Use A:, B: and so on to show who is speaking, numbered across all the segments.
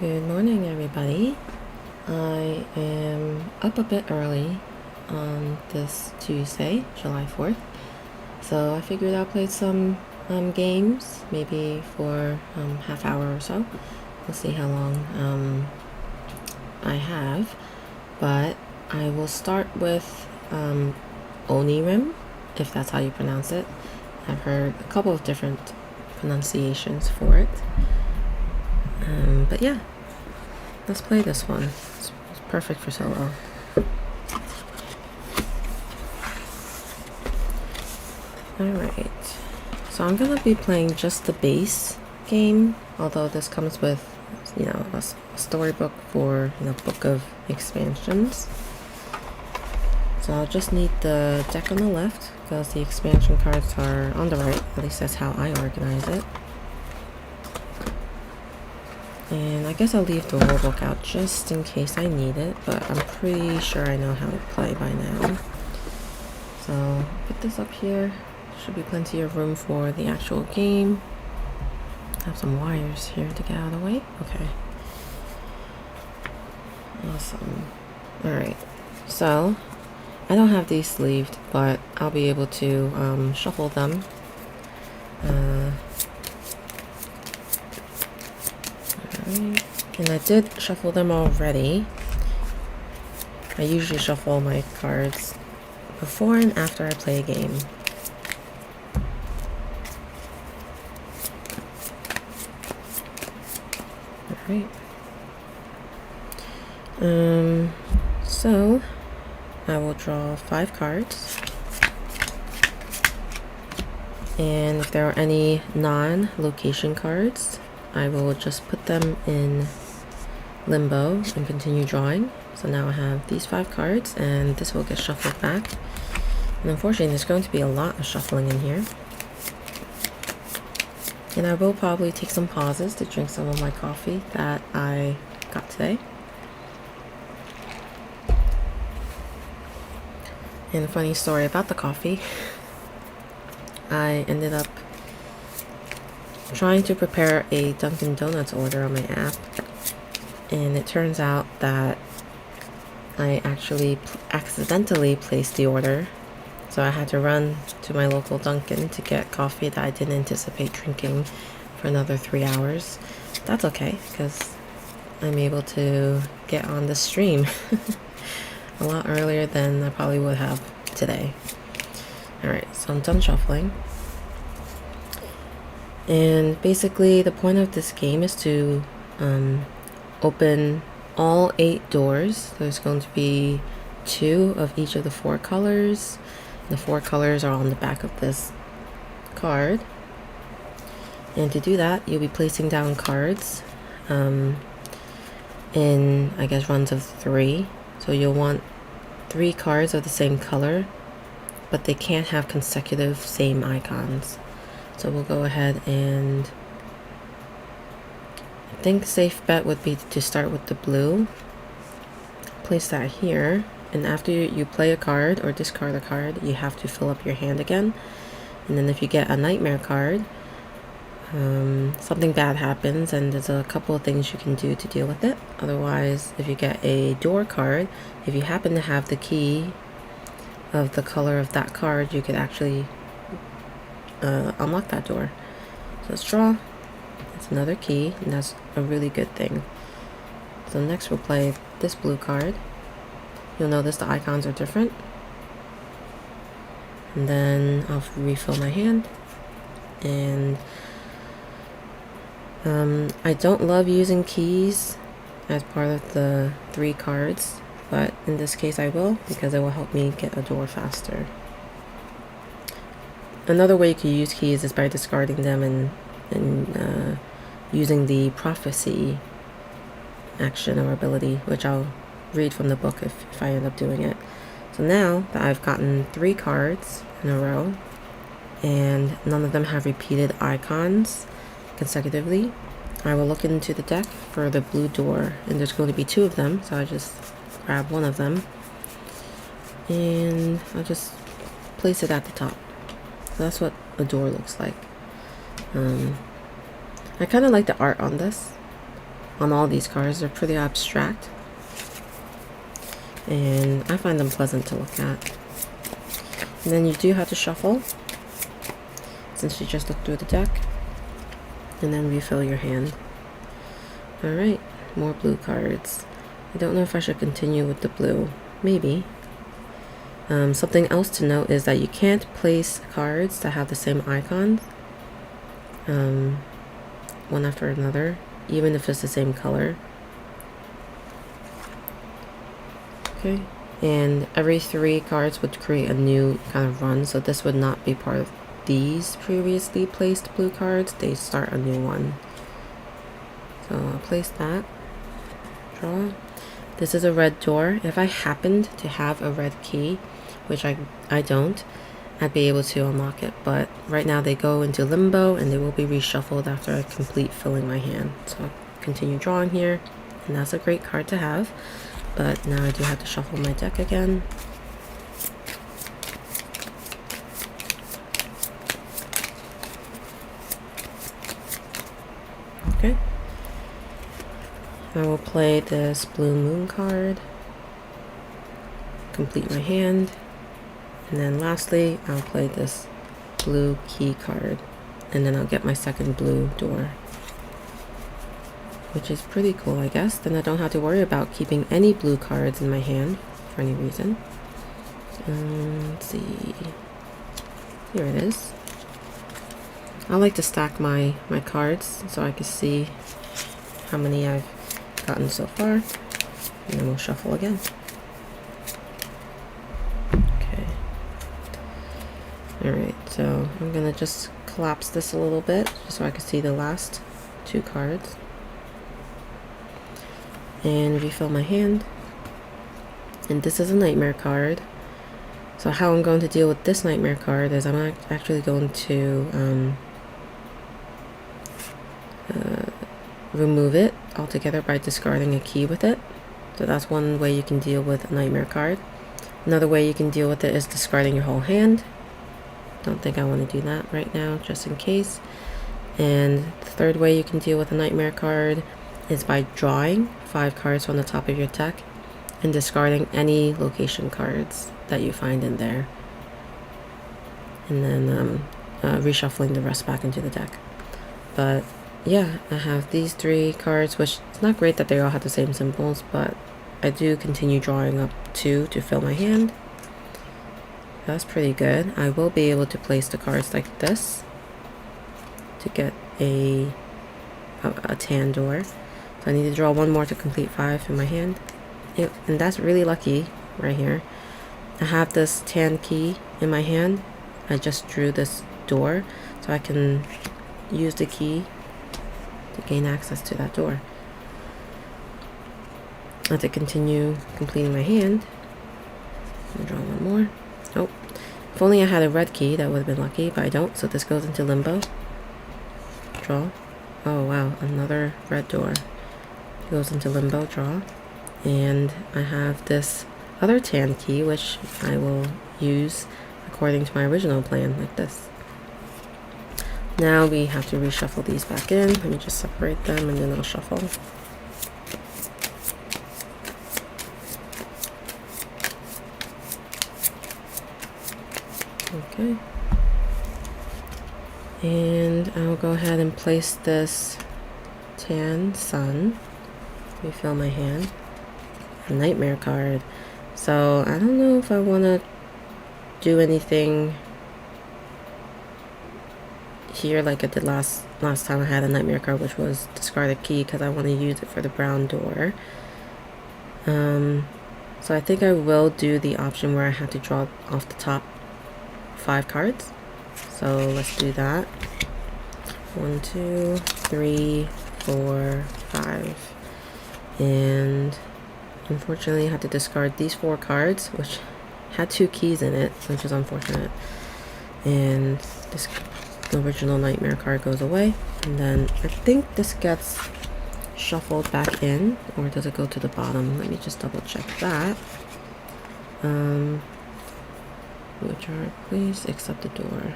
A: Good morning, everybody. I am up a bit early on this Tuesday, July 4th. So I figured I'll play some games, maybe for half hour or so. We'll see how long I have. But I will start with Onirim, if that's how you pronounce it. I've heard a couple of different pronunciations for it. But yeah, let's play this one. It's perfect for solo. Alright, so I'm gonna be playing just the base game, although this comes with, a storybook for, book of expansions. So I'll just need the deck on the left, because the expansion cards are on the right, at least that's how I organize it. And I guess I'll leave the rulebook out just in case I need it, but I'm pretty sure I know how to play by now. So put this up here. Should be plenty of room for the actual game. Have some wires here to get out of the way. Okay. Awesome. Alright. So I don't have these sleeved, but I'll be able to shuffle them. And I did shuffle them already. I usually shuffle my cards before and after I play a game. Alright. So I will draw 5 cards. And if there are any non-location cards, I will just put them in limbo and continue drawing. So now I have these 5 cards and this will get shuffled back. And unfortunately there's going to be a lot of shuffling in here. And I will probably take some pauses to drink some of my coffee that I got today. And a funny story about the coffee. I ended up trying to prepare a Dunkin' Donuts order on my app, and it turns out that I actually accidentally placed the order, so I had to run to my local Dunkin' to get coffee that I didn't anticipate drinking for another 3 hours. That's okay, because I'm able to get on the stream a lot earlier than I probably would have today. Alright, so I'm done shuffling. And basically the point of this game is to open all 8 doors. There's going to be 2 of each of the 4 colors. The 4 colors are on the back of this card. And to do that, you'll be placing down cards in, I guess, runs of 3. So you'll want 3 cards of the same color, but they can't have consecutive same icons. So we'll go ahead and I think safe bet would be to start with the blue. Place that here, and after you play a card or discard a card, you have to fill up your hand again. And then if you get a nightmare card, something bad happens, and there's a couple of things you can do to deal with it. Otherwise, if you get a door card, if you happen to have the key of the color of that card, you could actually unlock that door. So let's draw. It's another key, and that's a really good thing. So next we'll play this blue card. You'll notice the icons are different. And then I'll refill my hand. And I don't love using keys as part of the 3 cards, but in this case I will, because it will help me get a door faster. Another way you can use keys is by discarding them and using the prophecy action or ability, which I'll read from the book if I end up doing it. So now that I've gotten 3 cards in a row and none of them have repeated icons consecutively, I will look into the deck for the blue door, and there's going to be 2 of them, so I just grab one of them and I'll just place it at the top. So that's what a door looks like. I kind of like the art on this. on all these cards. They're pretty abstract, and I find them pleasant to look at. And then you do have to shuffle, since you just looked through the deck, and then refill your hand. Alright, more blue cards. I don't know if I should continue with the blue. Maybe. Something else to note is that you can't place cards that have the same icons one after another, even if it's the same color. Okay, and every 3 cards would create a new kind of run, so this would not be part of these previously placed blue cards. They start a new one. So I'll place that. Draw. This is a red door. If I happened to have a red key, which I don't, I'd be able to unlock it, but right now they go into limbo and they will be reshuffled after I complete filling my hand. So I'll continue drawing here, and that's a great card to have, but now I do have to shuffle my deck again. Okay. I will play this blue moon card, complete my hand, and then lastly I'll play this blue key card, and then I'll get my second blue door, which is pretty cool, I guess. Then I don't have to worry about keeping any blue cards in my hand for any reason. Let's see, here it is. I like to stack my cards so I can see how many I've gotten so far, and then we'll shuffle again. Okay. Alright, so I'm gonna just collapse this a little bit just so I can see the last 2 cards. And refill my hand. And this is a nightmare card. So how I'm going to deal with this nightmare card is I'm actually going to remove it altogether by discarding a key with it. So that's one way you can deal with a nightmare card. Another way you can deal with it is discarding your whole hand. Don't think I want to do that right now, just in case. And the third way you can deal with a nightmare card is by drawing 5 cards from the top of your deck and discarding any location cards that you find in there, and then reshuffling the rest back into the deck. But yeah, I have these 3 cards, which it's not great that they all have the same symbols, but I do continue drawing up 2 to fill my hand. That's pretty good. I will be able to place the cards like this to get a tan door. So I need to draw 1 more to complete 5 in my hand. And that's really lucky right here. I have this tan key in my hand. I just drew this door, so I can use the key to gain access to that door. I have to continue completing my hand. I'll draw 1 more. Oh, if only I had a red key, that would have been lucky, but I don't, so this goes into limbo. Draw. Oh wow, another red door. Goes into limbo, draw. And I have this other tan key, which I will use according to my original plan, like this. Now we have to reshuffle these back in. Let me just separate them and then I'll shuffle. Okay. And I'll go ahead and place this tan sun. Refill my hand. A nightmare card. So I don't know if I want to do anything here like I did last time I had a nightmare card, which was discard a key, because I want to use it for the brown door. So I think I will do the option where I have to draw off the top 5 cards. So let's do that. 1, 2, 3, 4, 5. And unfortunately I had to discard these 4 cards, which had 2 keys in it, which is unfortunate. And this original nightmare card goes away. And then I think this gets shuffled back in, or does it go to the bottom? Let me just double check that. Which are, please accept the door.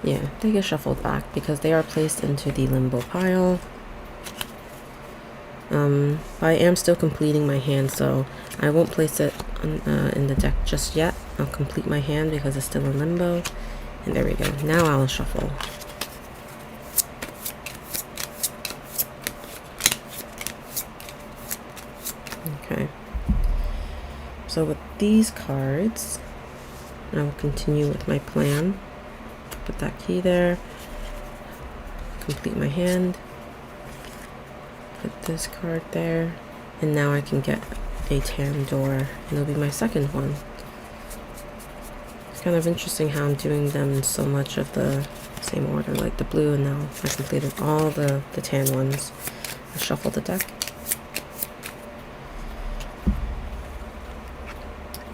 A: Yeah, they get shuffled back because they are placed into the limbo pile. But I am still completing my hand, so I won't place it on, in the deck just yet. I'll complete my hand because it's still in limbo. And there we go. Now I'll shuffle. Okay. So with these cards, I will continue with my plan. Put that key there. Complete my hand. Put this card there. And now I can get a tan door. And it'll be my second one. It's kind of interesting how I'm doing them in so much of the same order, like the blue, and now I completed all the tan ones. I shuffle the deck.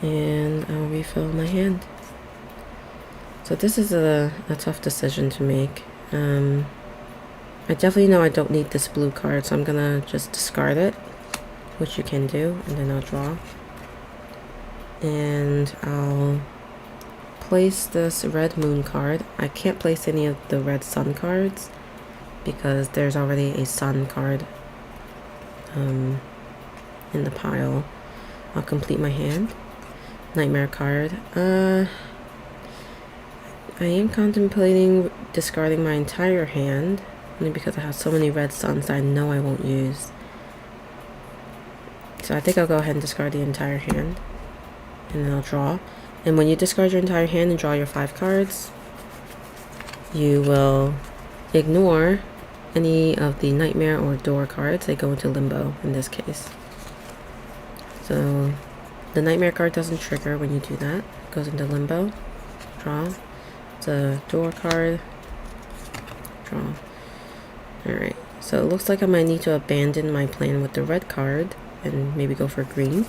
A: And I'll refill my hand. So this is a tough decision to make. I definitely know I don't need this blue card, so I'm gonna just discard it, which you can do, and then I'll draw. And I'll place this red moon card. I can't place any of the red sun cards because there's already a sun card in the pile. I'll complete my hand. Nightmare card. I am contemplating discarding my entire hand, only because I have so many red suns that I know I won't use. So I think I'll go ahead and discard the entire hand, and then I'll draw. And when you discard your entire hand and draw your 5 cards, you will ignore any of the nightmare or door cards. They go into limbo in this case. So the nightmare card doesn't trigger when you do that. It goes into limbo. Draw. It's a door card. Draw. Alright. So it looks like I might need to abandon my plan with the red card and maybe go for green.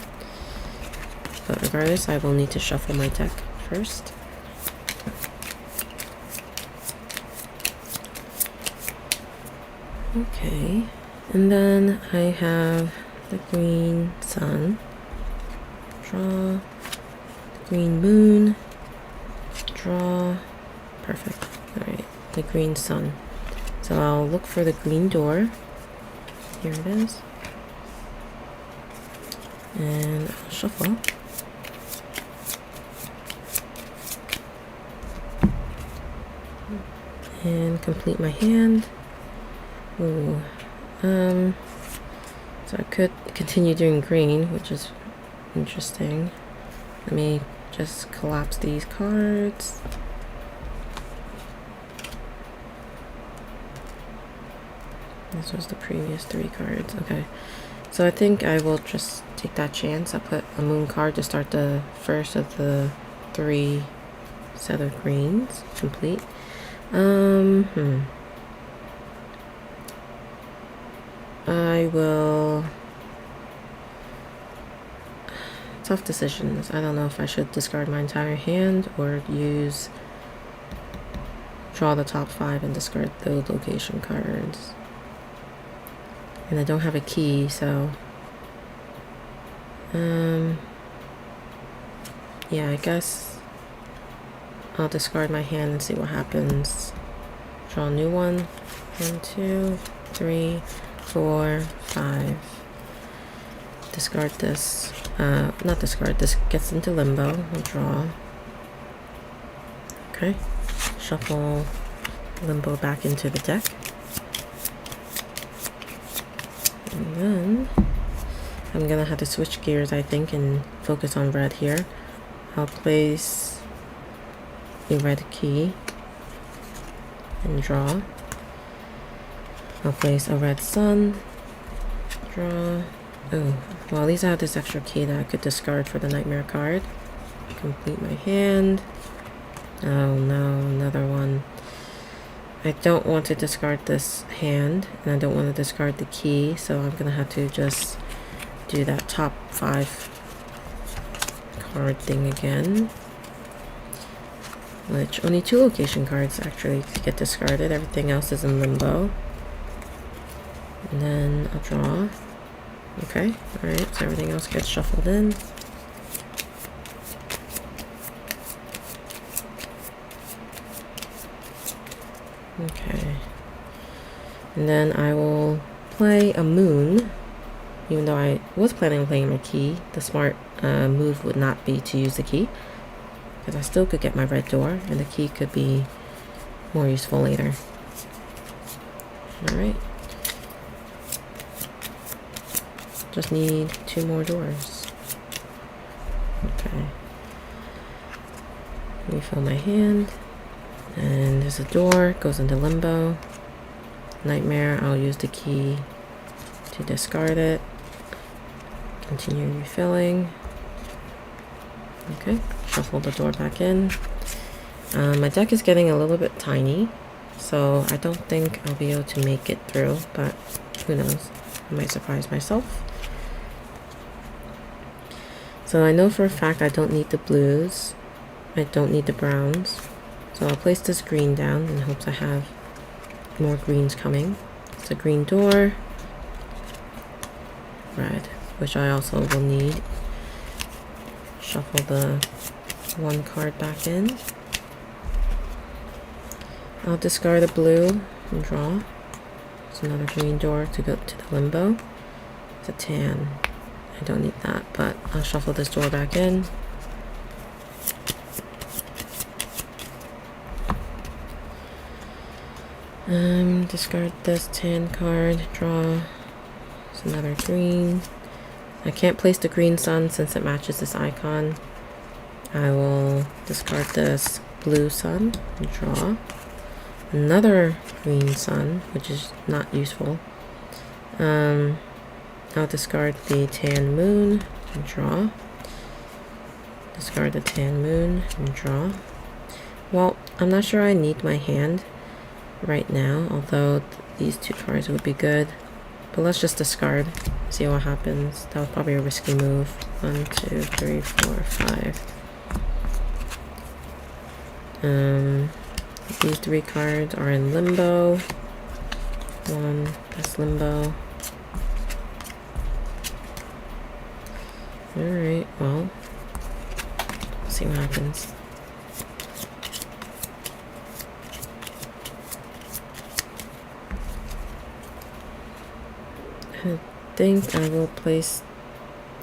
A: But regardless, I will need to shuffle my deck first. Okay. And then I have the green sun. Draw. The green moon. Draw. Perfect. Alright. The green sun. So I'll look for the green door. Here it is. And I'll shuffle. And complete my hand. Ooh. So I could continue doing green, which is interesting. Let me just collapse these cards. This was the previous 3 cards. Okay. So I think I will just take that chance. I'll put a moon card to start the first of the 3 set of greens. Complete. I will... Tough decisions. I don't know if I should discard my entire hand or use... Draw the top 5 and discard those location cards. And I don't have a key, so... Yeah, I guess... I'll discard my hand and see what happens. Draw a new one. 1, 2, 3, 4, 5. Discard this. Not discard. This gets into limbo. I'll draw. Okay. Shuffle limbo back into the deck. And then I'm gonna have to switch gears, I think, and focus on red here. I'll place a red key and draw. I'll place a red sun. Draw. Oh, well, at least I have this extra key that I could discard for the nightmare card. Complete my hand. Oh no, another one. I don't want to discard this hand, and I don't want to discard the key, so I'm gonna have to just do that top 5 card thing again. Which only 2 location cards actually get discarded. Everything else is in limbo. And then I'll draw. Okay, alright, so everything else gets shuffled in. Okay. And then I will play a moon. Even though I was planning on playing my key, the smart move would not be to use the key, because I still could get my red door, and the key could be more useful later. Alright. Just need 2 more doors. Okay. Refill my hand. And there's a door, goes into limbo. Nightmare, I'll use the key to discard it. Continue refilling. Okay, shuffle the door back in. My deck is getting a little bit tiny, so I don't think I'll be able to make it through, but who knows? I might surprise myself. So I know for a fact I don't need the blues. I don't need the browns. So I'll place this green down in hopes I have more greens coming. It's a green door. Red, which I also will need. Shuffle the 1 card back in. I'll discard a blue and draw. It's another green door to go to the limbo. It's a tan. I don't need that, but I'll shuffle this door back in. Discard this tan card, draw. It's another green. I can't place the green sun since it matches this icon. I will discard this blue sun and draw. Another green sun, which is not useful. I'll discard the tan moon and draw. Discard the tan moon and draw. Well, I'm not sure I need my hand right now, although these 2 cards would be good. But let's just discard, see what happens. That was probably a risky move. 1, 2, 3, 4, 5. These 3 cards are in limbo. 1, that's limbo. Alright, well, let's see what happens. I think I will place,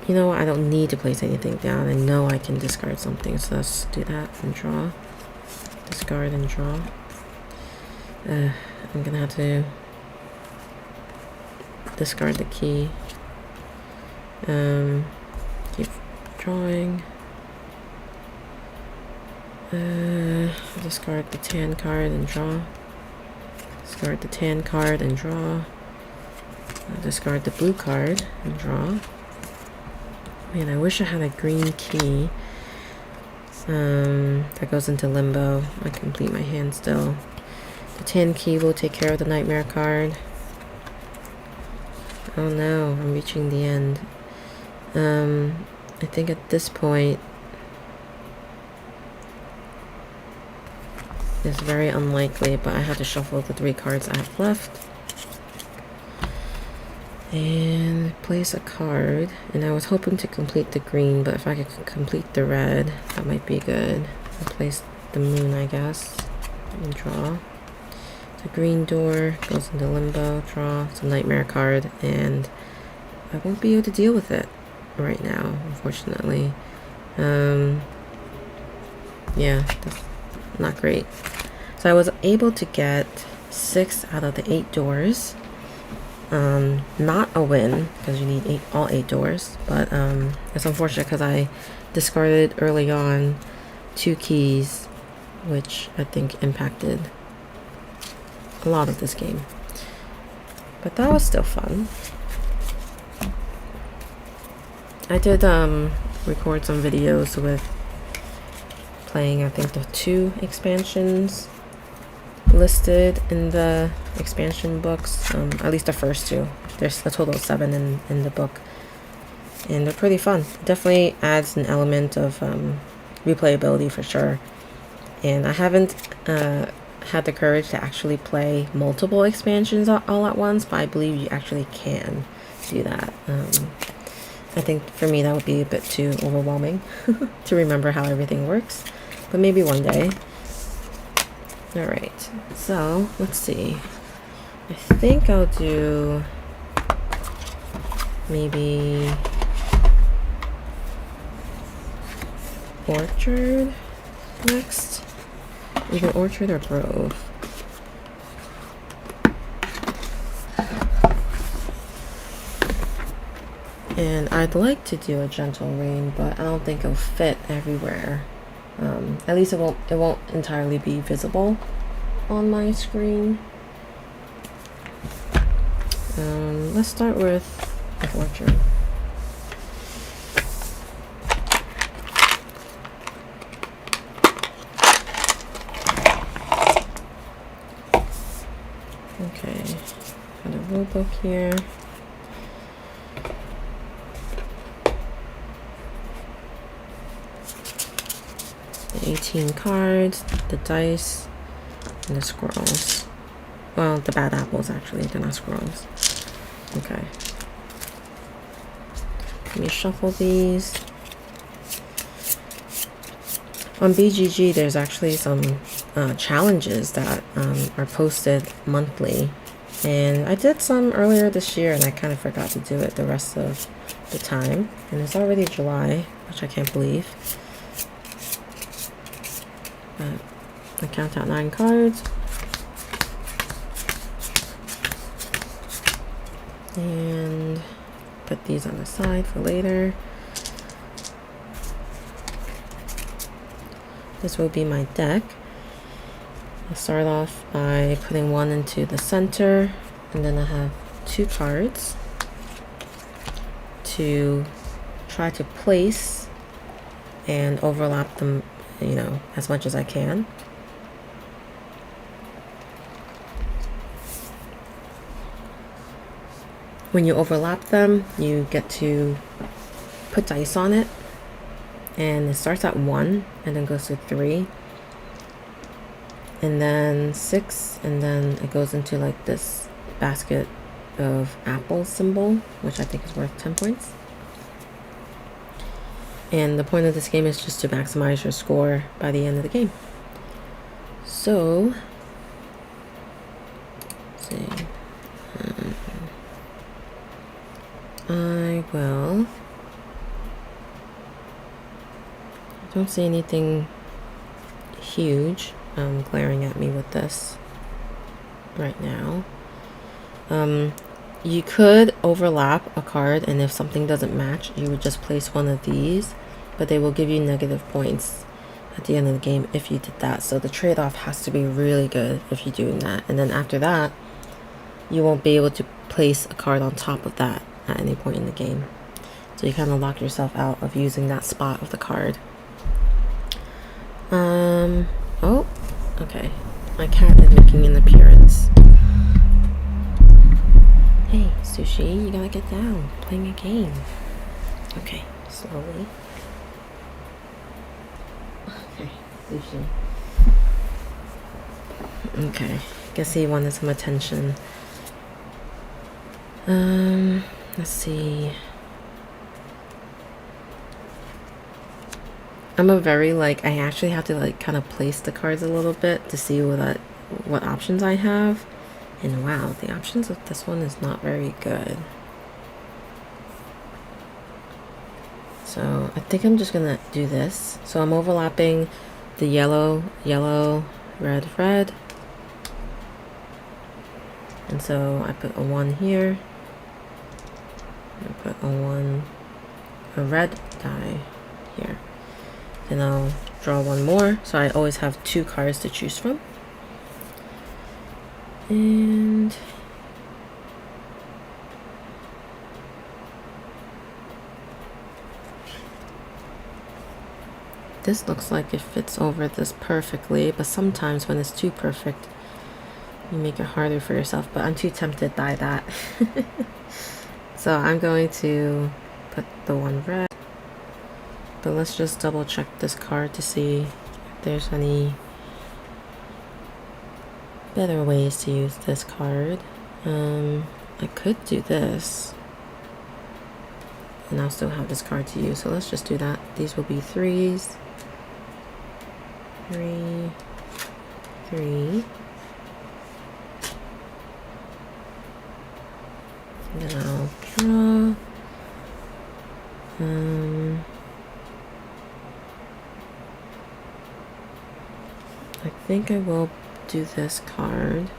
A: you know, I don't need to place anything down. I know I can discard something, so let's do that and draw. Discard and draw. I'm gonna have to discard the key. Keep drawing. Discard the tan card and draw. Discard the tan card and draw. Discard the blue card and draw. Man, I wish I had a green key. That goes into limbo. I complete my hand still. The tan key will take care of the nightmare card. Oh no, I'm reaching the end. I think at this point it's very unlikely, but I have to shuffle the 3 cards I have left. And place a card. And I was hoping to complete the green, but if I could complete the red, that might be good. I'll place the moon, I guess, and draw. The green door goes into limbo, draw. It's a nightmare card, and I won't be able to deal with it right now, unfortunately. Yeah, that's not great. So I was able to get 6 out of the 8 doors. Not a win, because you need all 8 doors, but it's unfortunate because I discarded early on 2 keys, which I think impacted a lot of this game. But that was still fun. I did record some videos with playing, I think, the 2 expansions listed in the expansion books, at least the first 2. There's a total of 7 in the book, and they're pretty fun. It definitely adds an element of replayability for sure, and I haven't had the courage to actually play multiple expansions all at once, but I believe you actually can do that. I think for me that would be a bit too overwhelming to remember how everything works, but maybe one day. Alright, so let's see. I think I'll do maybe Orchard next. Either Orchard or Grove. And I'd like to do a Gentle Rain, but I don't think it'll fit everywhere. At least it won't entirely be visible on my screen. Let's start with Orchard. Okay, got a rule book here. The 18 cards, the dice, and the squirrels. Well, the bad apples actually, they're not squirrels. Okay. Let me shuffle these. On BGG, there's actually some challenges that are posted monthly. And I did some earlier this year and I kind of forgot to do it the rest of the time. And it's already July, which I can't believe. But I count out 9 cards. And put these on the side for later. This will be my deck. I'll start off by putting one into the center, and then I have 2 cards to try to place and overlap them, you know, as much as I can. When you overlap them, you get to put dice on it, and it starts at 1 and then goes to 3 and then 6, and then it goes into like this basket of apple symbol, which I think is worth 10 points. And the point of this game is just to maximize your score by the end of the game. So let's see. I don't see anything huge glaring at me with this right now. You could overlap a card, and if something doesn't match, you would just place one of these, but they will give you negative points at the end of the game if you did that. So the trade-off has to be really good if you're doing that. And then after that, you won't be able to place a card on top of that at any point in the game. So you kind of lock yourself out of using that spot of the card. Oh, okay. My cat is making an appearance. Hey, Sushi, you gotta get down. We're playing a game. Okay, slowly. Okay, Sushi. Okay, guess he wanted some attention. Let's see. I'm a very I actually have to kind of place the cards a little bit to see what options I have. And wow, the options of this one is not very good. So I think I'm just gonna do this. So I'm overlapping the yellow, yellow, red, red. And so I put a 1 here. I put a red die here. Then I'll draw 1 more. So I always have 2 cards to choose from. And this looks like it fits over this perfectly, but sometimes when it's too perfect, you make it harder for yourself. But I'm too tempted by that. So I'm going to put the 1 red. But let's just double check this card to see if there's any better ways to use this card. I could do this, and I'll still have this card to use. So let's just do that. These will be 3s. 3, 3. And then I'll draw. I think I will do this card.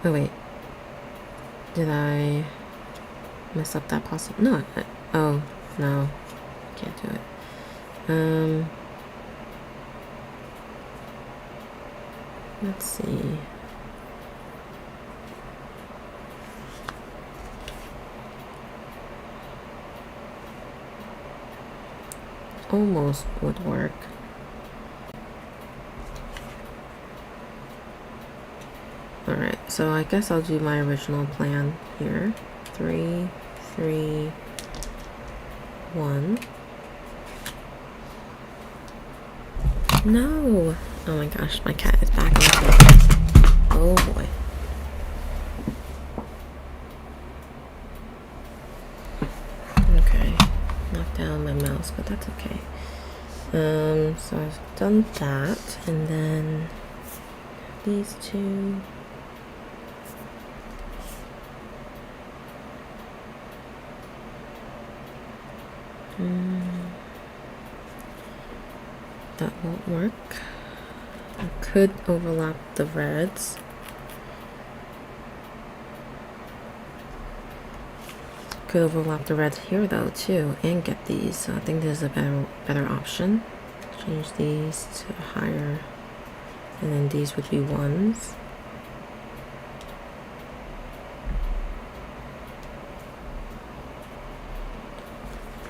A: Oh wait, did I mess up that possible? No, oh no, can't do it. Let's see. Almost would work. Alright, so I guess I'll do my original plan here. 3, 3, 1. No! Oh my gosh, my cat is back on the Oh boy. Okay, knocked down my mouse, but that's okay. So I've done that, and then these two. That won't work. I could overlap the reds. Could overlap the reds here though too, and get these. So I think there's a better option. Change these to higher, and then these would be 1s.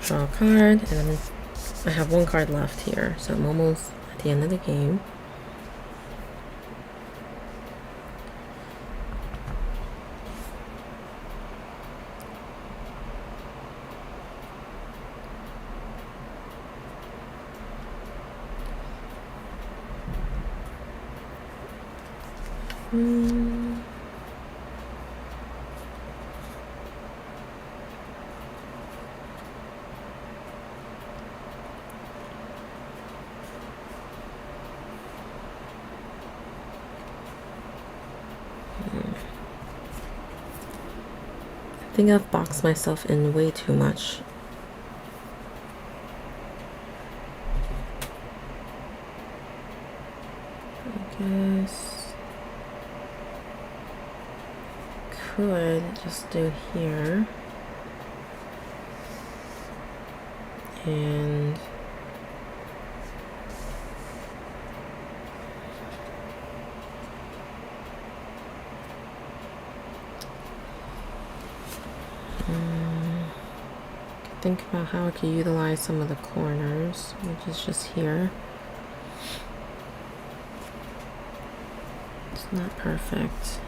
A: Draw a card, and then I have 1 card left here, so I'm almost at the end of the game. I think I've boxed myself in way too much. I guess could just do here and think about how I could utilize some of the corners, which is just here. It's not perfect,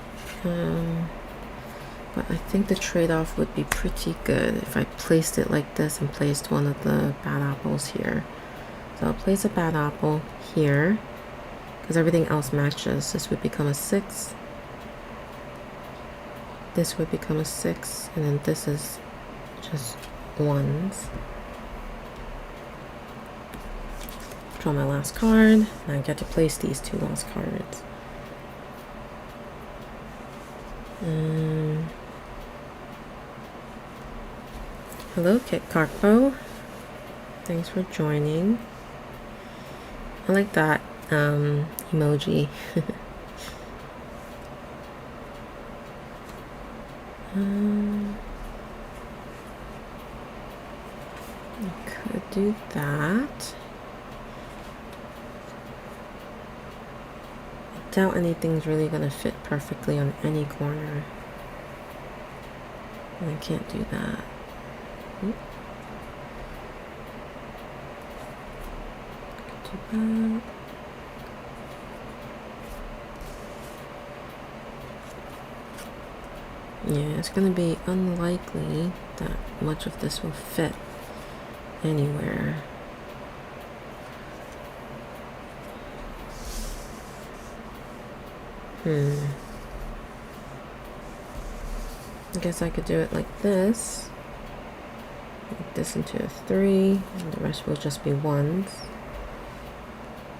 A: but I think the trade-off would be pretty good if I placed it like this and placed one of the bad apples here. So I'll place a bad apple here because everything else matches. This would become a 6. This would become a 6, and then this is just 1s. Draw my last card, and I get to place these 2 last cards. Hello, Kit Carpo. Thanks for joining. I like that emoji. I could do that. I doubt anything's really gonna fit perfectly on any corner. And I can't do that. Could do that. Yeah, it's gonna be unlikely that much of this will fit anywhere. I guess I could do it like this. Make this into a 3, and the rest will just be 1s.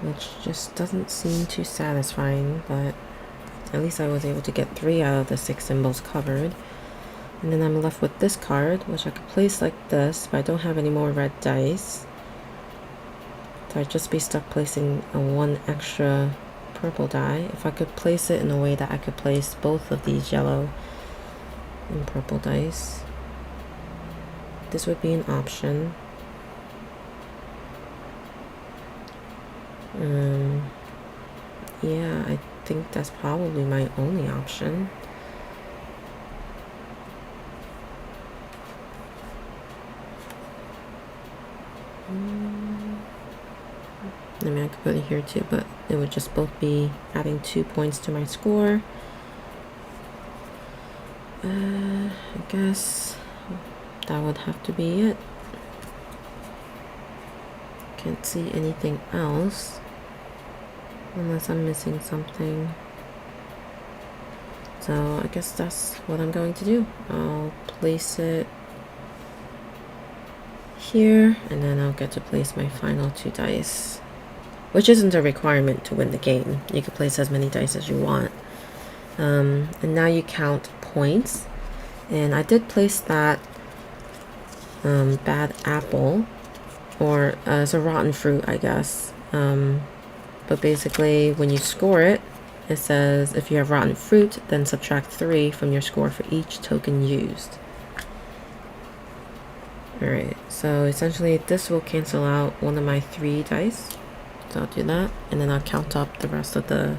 A: which just doesn't seem too satisfying, but at least I was able to get 3 out of the 6 symbols covered. And then I'm left with this card, which I could place like this, but I don't have any more red dice. So I'd just be stuck placing a 1 extra purple die. If I could place it in a way that I could place both of these yellow and purple dice, this would be an option. Yeah, I think that's probably my only option. I mean, I could put it here too, but it would just both be adding 2 points to my score. I guess that would have to be it. Can't see anything else unless I'm missing something. So I guess that's what I'm going to do. I'll place it here, and then I'll get to place my final 2 dice, which isn't a requirement to win the game. You can place as many dice as you want. And now you count points, and I did place that bad apple, or it's a rotten fruit, I guess. But basically when you score it, it says if you have rotten fruit, then subtract 3 from your score for each token used. Alright, so essentially this will cancel out one of my 3 dice. So I'll do that, and then I'll count up the rest of the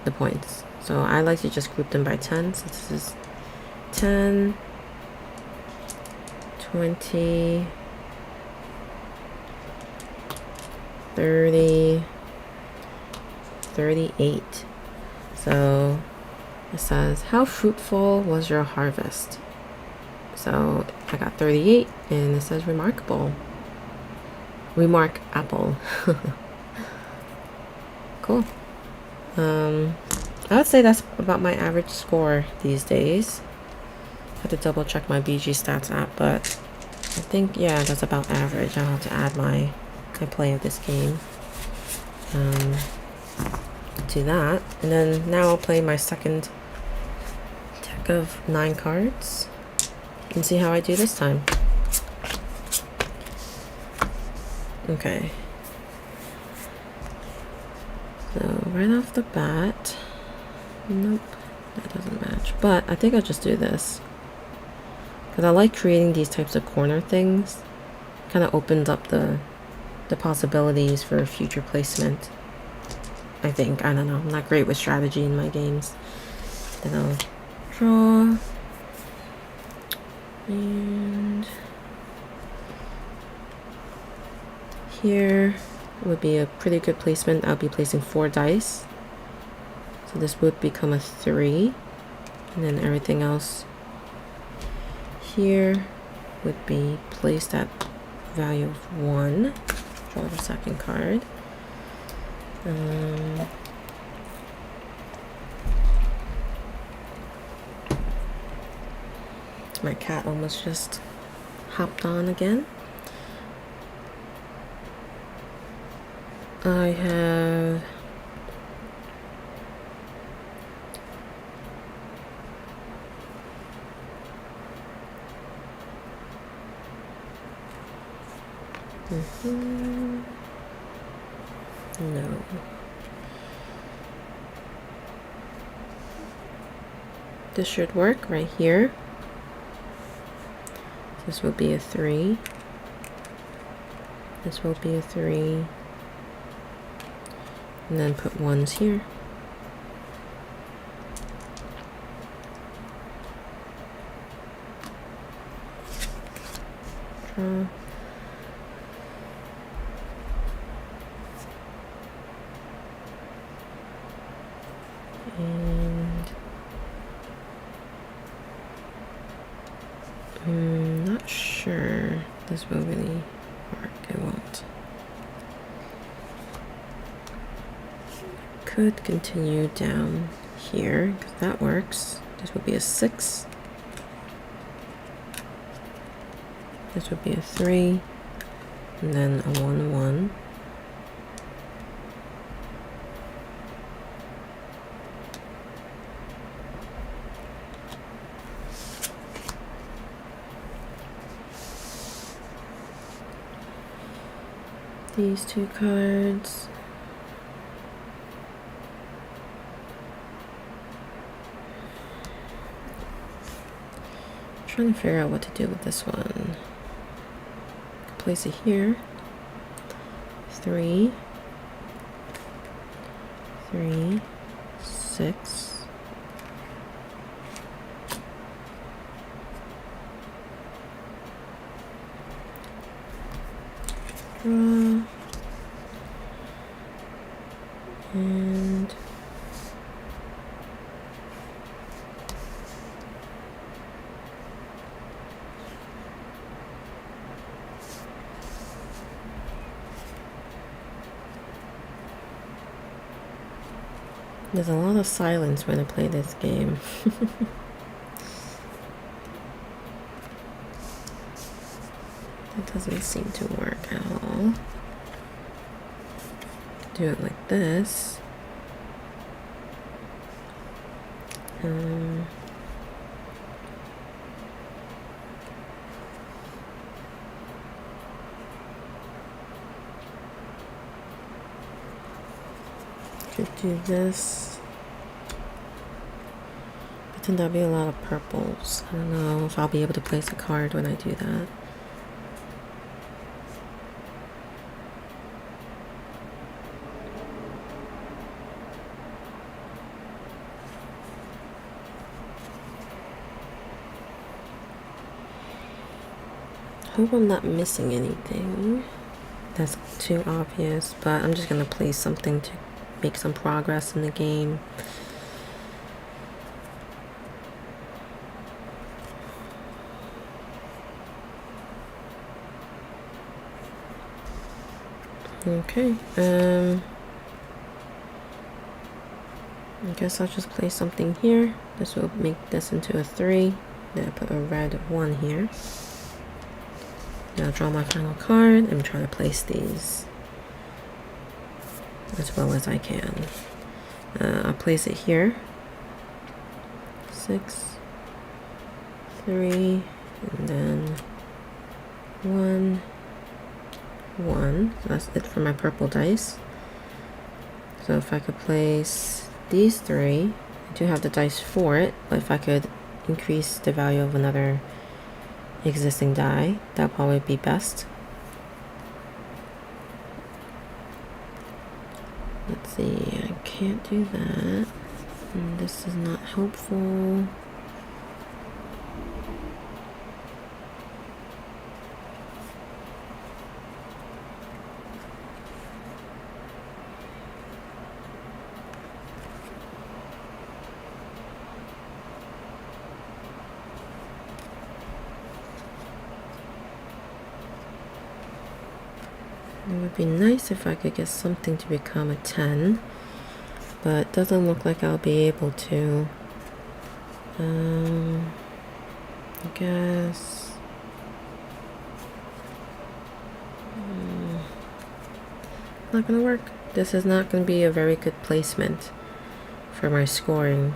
A: points. So I like to just group them by 10. So this is 10, 20, 30, 38. So it says, how fruitful was your harvest? So I got 38, and it says remarkable. Remark apple. Cool. I would say that's about my average score these days. I have to double check my BG stats app, but I think, yeah, that's about average. I'll have to add my play of this game to that. And then now I'll play my second deck of 9 cards and see how I do this time. Okay. So right off the bat, nope, that doesn't match. But I think I'll just do this, because I like creating these types of corner things. Kind of opens up the possibilities for future placement, I think. I don't know, I'm not great with strategy in my games. Then I'll draw, and here would be a pretty good placement. I'll be placing 4 dice, so this would become a 3, and then everything else here would be placed at value of 1. Draw the second card. My cat almost just hopped on again. I have no. This should work right here. This will be a 3. This will be a 3. And then put 1s here. Draw. And not sure this will really work. It won't. Could continue down here, because that works. This would be a 6. This would be a 3, and then a 1, 1. these two cards. I'm trying to figure out what to do with this one. Place it here. 3, 3, 6. Draw. And there's a lot of silence when I play this game. That doesn't seem to work at all. Do it like this. Could do this. But then there'll be a lot of purples. I don't know if I'll be able to place a card when I do that. Hope I'm not missing anything that's too obvious, but I'm just gonna place something to make some progress in the game. Okay, I guess I'll just place something here. This will make this into a 3. Then I put a red 1 here. Now draw my final card and try to place these as well as I can. I'll place it here. 6, 3, and then 1, 1. So that's it for my purple dice. So if I could place these 3, I do have the dice for it, but if I could increase the value of another existing die, that'll probably be best. Let's see, I can't do that. And this is not helpful. It would be nice if I could get something to become a 10, but it doesn't look like I'll be able to. I guess. Not gonna work. This is not gonna be a very good placement for my scoring,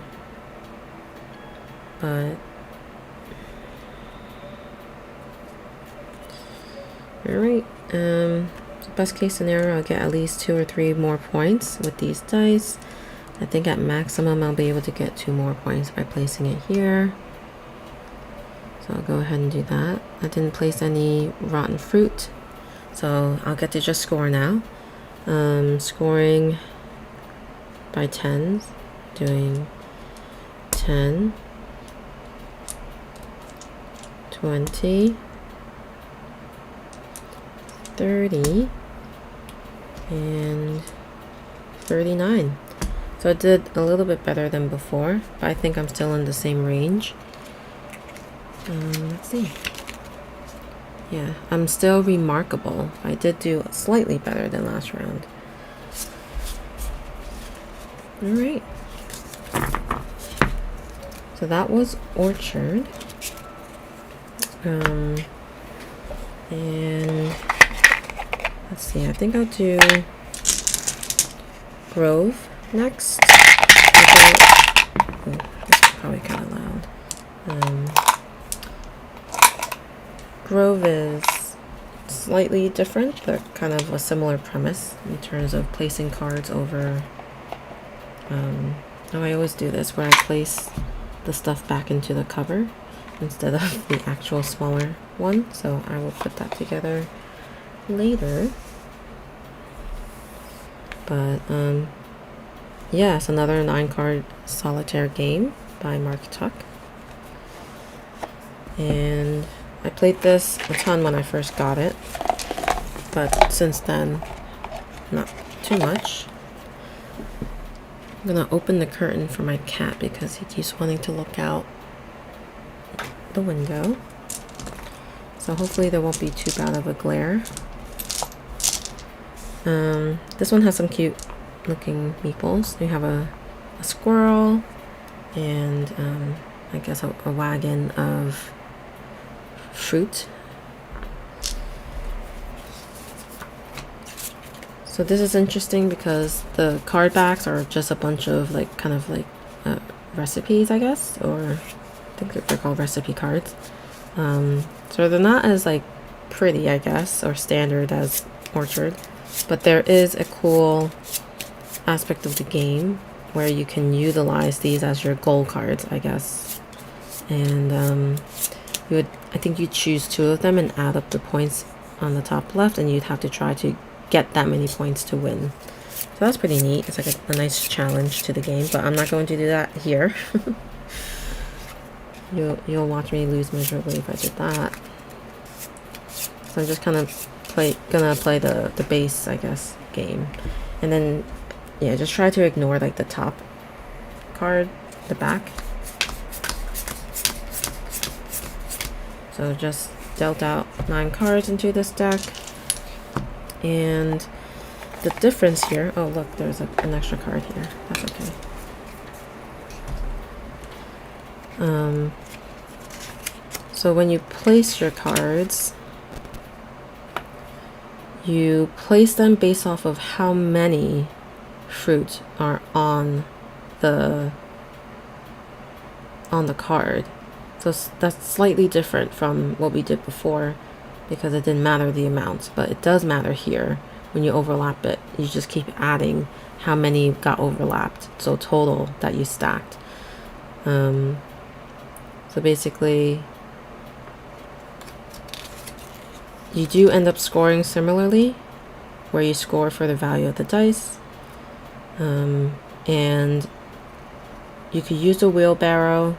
A: but alright. Best case scenario, I'll get at least 2 or 3 more points with these dice. I think at maximum I'll be able to get 2 more points by placing it here. So I'll go ahead and do that. I didn't place any rotten fruit, so I'll get to just score now. Scoring by 10s, doing 10, 20, 30, and 39. So I did a little bit better than before, but I think I'm still in the same range. Let's see. Yeah, I'm still remarkable. I did do slightly better than last round. Alright. So that was Orchard. And let's see, I think I'll do Grove next. Oh, this is probably kind of loud. Grove is slightly different, but kind of a similar premise in terms of placing cards over. I always do this where I place the stuff back into the cover instead of the actual smaller one, so I will put that together later. But yeah, it's another 9-card solitaire game by Mark Tuck, and I played this a ton when I first got it, but since then not too much. I'm gonna open the curtain for my cat because he keeps wanting to look out the window, so hopefully there won't be too bad of a glare. This one has some cute looking meeples. We have a squirrel and I guess a wagon of fruit. So this is interesting because the card backs are just a bunch of like kind of like recipes, I guess, or I think they're called recipe cards. So they're not as like pretty, I guess, or standard as Orchard, but there is a cool aspect of the game where you can utilize these as your goal cards, I guess. And I think you choose 2 of them and add up the points on the top left, and you'd have to try to get that many points to win. So that's pretty neat. It's like a nice challenge to the game, but I'm not going to do that here. You'll watch me lose miserably if I did that. So I'm just kind of gonna play the base, I guess, game, and then yeah, just try to ignore like the top card, the back. So just dealt out 9 cards into this deck. And the difference here, oh look, there's an extra card here. That's okay. So when you place your cards, you place them based off of how many fruit are on the card. So that's slightly different from what we did before, because it didn't matter the amount, but it does matter here. When you overlap it, you just keep adding how many got overlapped, so total that you stacked. So basically you do end up scoring similarly, where you score for the value of the dice, and you could use a wheelbarrow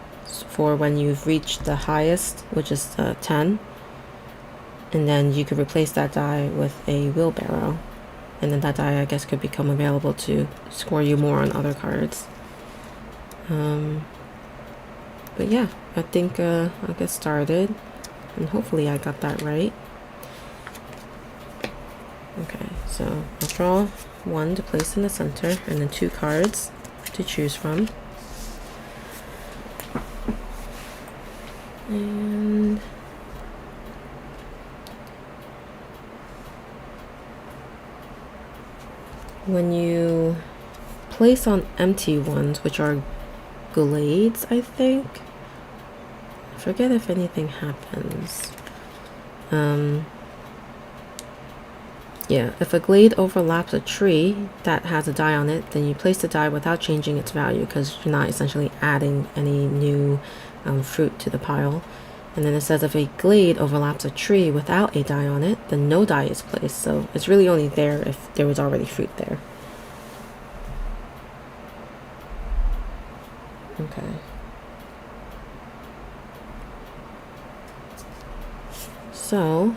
A: for when you've reached the highest, which is 10, and then you could replace that die with a wheelbarrow, and then that die, I guess, could become available to score you more on other cards. But yeah, I think I'll get started, and hopefully I got that right. Okay, so I'll draw 1 to place in the center, and then 2 cards to choose from. And when you place on empty ones, which are glades, I think, I forget if anything happens. Yeah, if a glade overlaps a tree that has a die on it, then you place the die without changing its value, because you're not essentially adding any new fruit to the pile. And then it says if a glade overlaps a tree without a die on it, then no die is placed. So it's really only there if there was already fruit there. Okay. So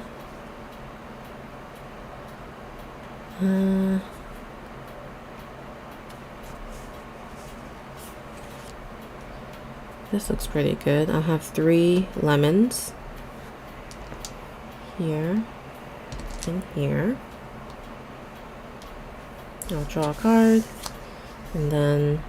A: this looks pretty good. I'll have 3 lemons here and here. I'll draw a card, and then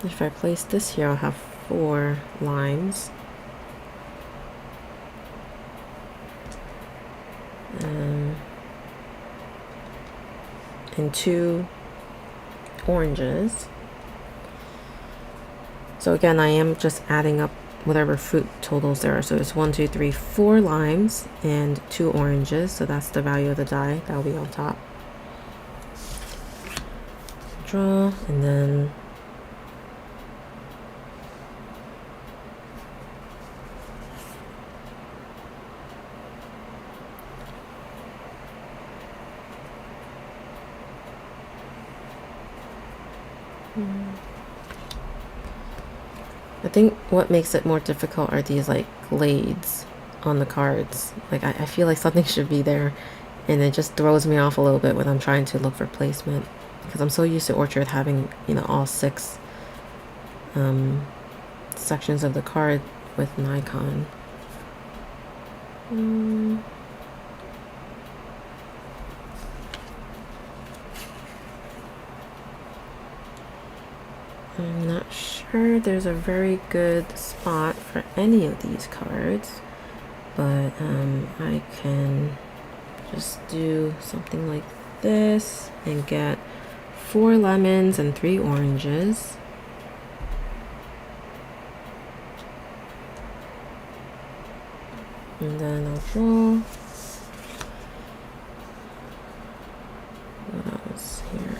A: if I place this here, I'll have 4 lines. and 2 oranges. So again, I am just adding up whatever fruit totals there are. So it's 1, 2, 3, 4 limes and 2 oranges. So that's the value of the die. That will be on top. Draw, and then I think what makes it more difficult are these like glades on the cards. Like I feel like something should be there, and it just throws me off a little bit when I'm trying to look for placement, because I'm so used to Orchard having, you know, all 6 sections of the card with an icon. I'm not sure there's a very good spot for any of these cards, but I can just do something like this and get 4 lemons and 3 oranges. And then I'll draw. What else here?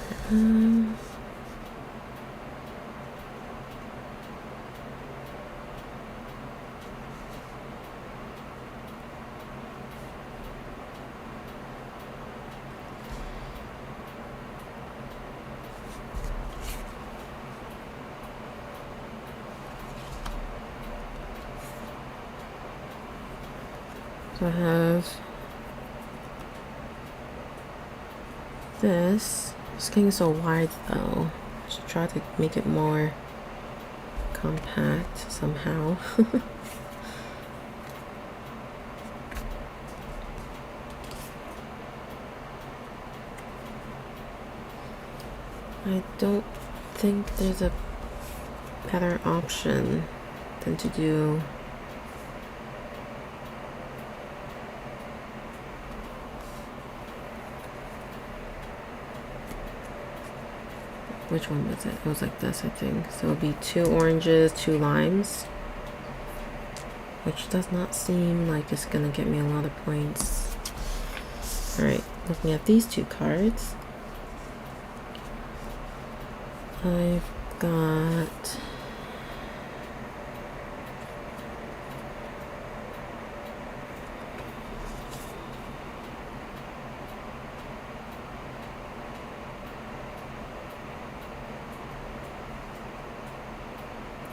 A: So I have this. It's getting so wide though. I should try to make it more compact somehow. I don't think there's a better option than to do which one was it? It was like this, I think. So it'll be 2 oranges, 2 limes, which does not seem like it's gonna get me a lot of points. Alright, looking at these 2 cards, I've got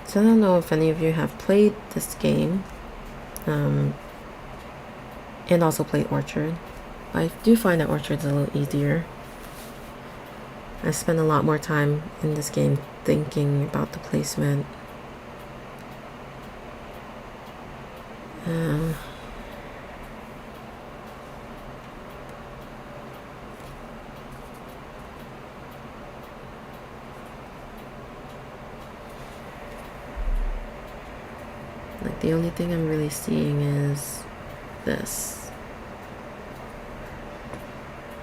A: so I don't know if any of you have played this game and also played Orchard. I do find that Orchard's a little easier. I spend a lot more time in this game thinking about the placement. Like the only thing I'm really seeing is this.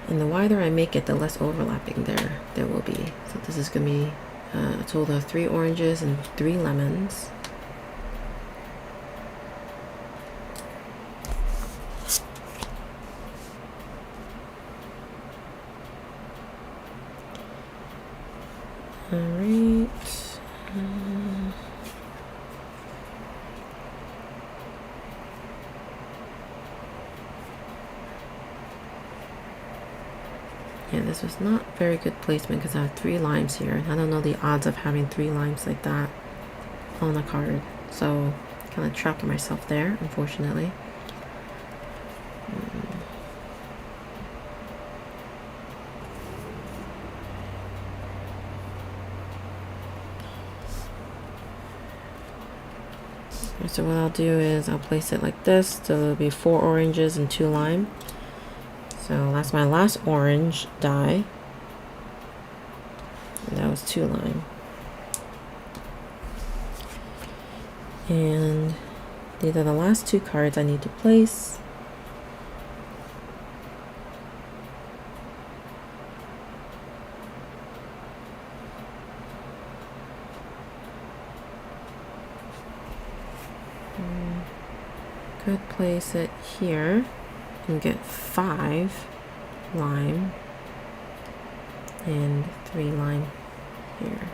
A: And the wider I make it, the less overlapping there will be. So this is going to be a total of 3 oranges and 3 lemons. Alright. Yeah, this was not very good placement because I have 3 limes here. I don't know the odds of having 3 limes like that on a card. So kind of trapped myself there, unfortunately. So what I'll do is I'll place it like this. So it'll be 4 oranges and 2 lime. So that's my last orange die. And that was 2 lime. And these are the last 2 cards I need to place. Could place it here and get 5 lime and 3 lime here.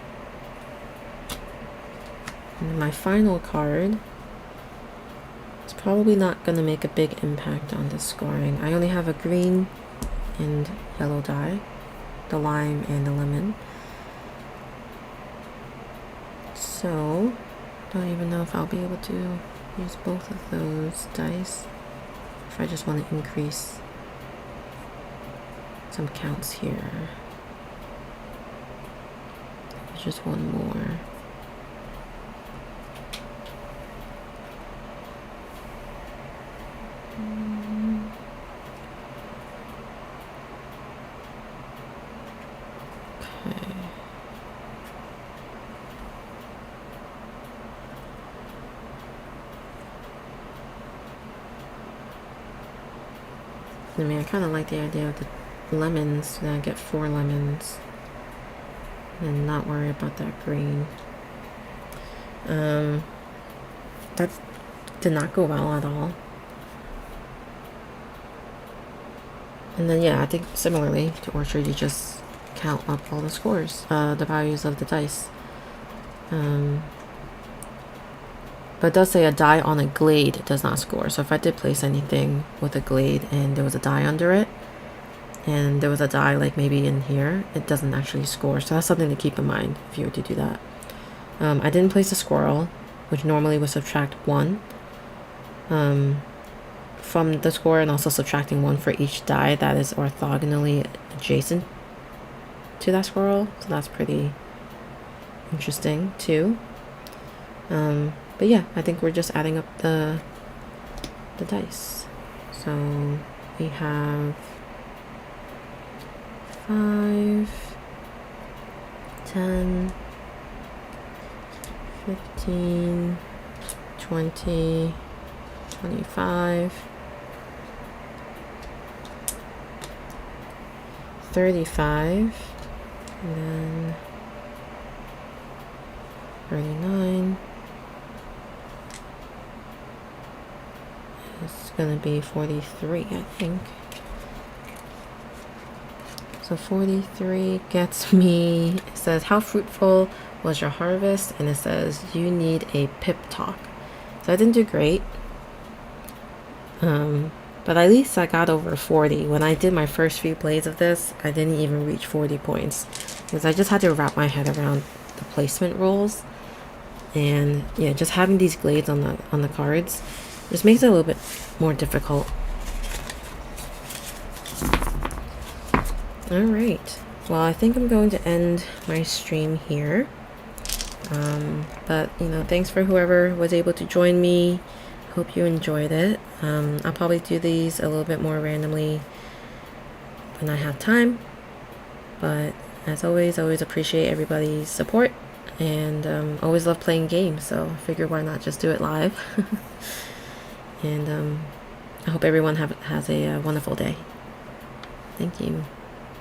A: And my final card, it's probably not going to make a big impact on the scoring. I only have a green and yellow die, the lime and the lemon. So, don't even know if I'll be able to use both of those dice if I just want to increase some counts here. Just one more. Okay. I mean, I kind of like the idea of the lemons. Then I get 4 lemons and not worry about that green. That did not go well at all. And then yeah, I think similarly to Orchard, you just count up all the scores, the values of the dice. But it does say a die on a glade does not score. So if I did place anything with a glade and there was a die under it, and there was a die like maybe in here, it doesn't actually score. So that's something to keep in mind if you were to do that. I didn't place a squirrel, which normally would subtract 1 from the score, and also subtracting 1 for each die that is orthogonally adjacent to that squirrel. So that's pretty interesting too. But yeah, I think we're just adding up the dice. So we have 5, 10, 15, 20, 25, 35, and then 39. It's gonna be 43, I think. So 43 gets me, it says, how fruitful was your harvest? And it says, you need a pip talk. So I didn't do great. But at least I got over 40. When I did my first few plays of this, I didn't even reach 40 points. Because I just had to wrap my head around the placement rules. And yeah, just having these glades on the cards just makes it a little bit more difficult. Alright, well, I think I'm going to end my stream here. But, you know, thanks for whoever was able to join me. Hope you enjoyed it. I'll probably do these a little bit more randomly when I have time. But, as always, I always appreciate everybody's support. And always love playing games, so I figure why not just do it live. And I hope everyone has a wonderful day. Thank you.